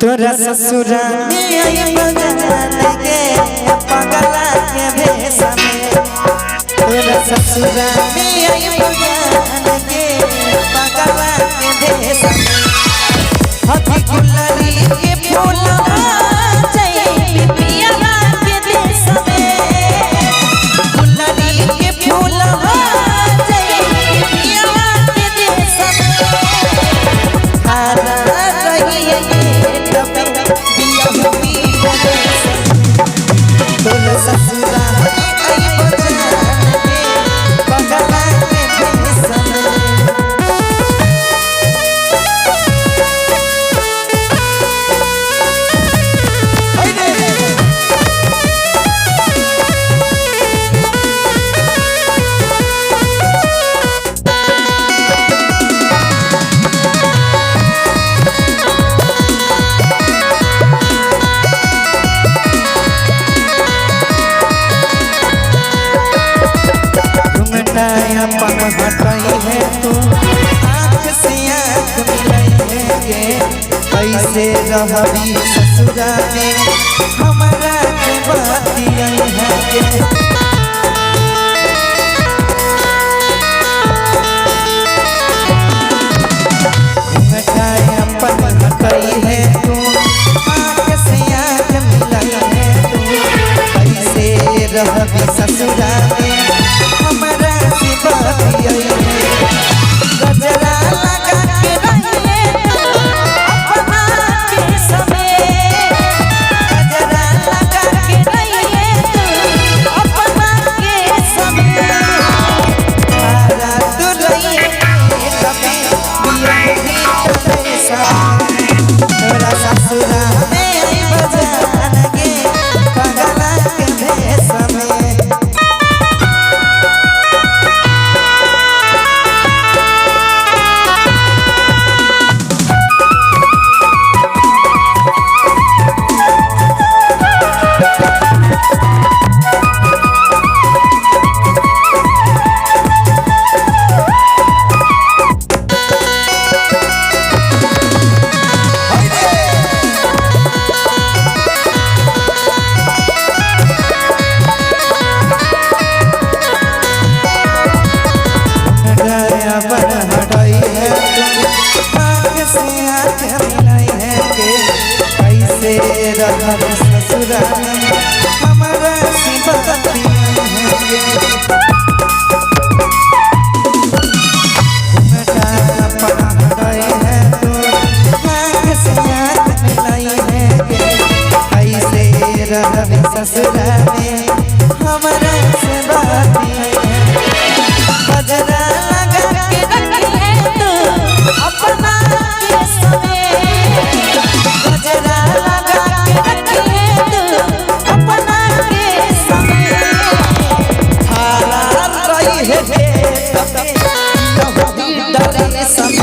तोरा ससुरा में आई बजान के पगला के भेष में। तोरा ससुरा में आई बजान के पगला के भेष में। हथी गुलारी के फूलवा जई पिपिया के देश में। गुलारी के फूलवा जई पिपिया के देश में। खाना रही तोरा ससुरा आई बजान के पगला के भेष में। अपन हटाई है तू आँख से आँख मिलाई है गे। कैसे रहबी ससुरा में हमारा के बातिया है गे। अपन हटाई है तू आँख से आँख मिलाई है तू। कैसे रहबी ससुरा में हमारा गजरा लगा के रहिए अपना के समय। गजरा लगा के रहिए अपना के समय। तारा तू रहिए कभी बिया भी तोरा ससुरा में आई बजान के पगला के भेष में। हटाई है आँख से आँख मिलाई है के। कैसे रहब ससुरा में हमारा सिबती है के। हटाई है तू आँख से आँख मिलाई है के। कैसे रहब ससुरा में हमारा सिबती है। गजरा लगा के रखिए तू अपना के समय। गजरा लगा के रखिए तू अपना के समय। हालात रही है तब डरे समय।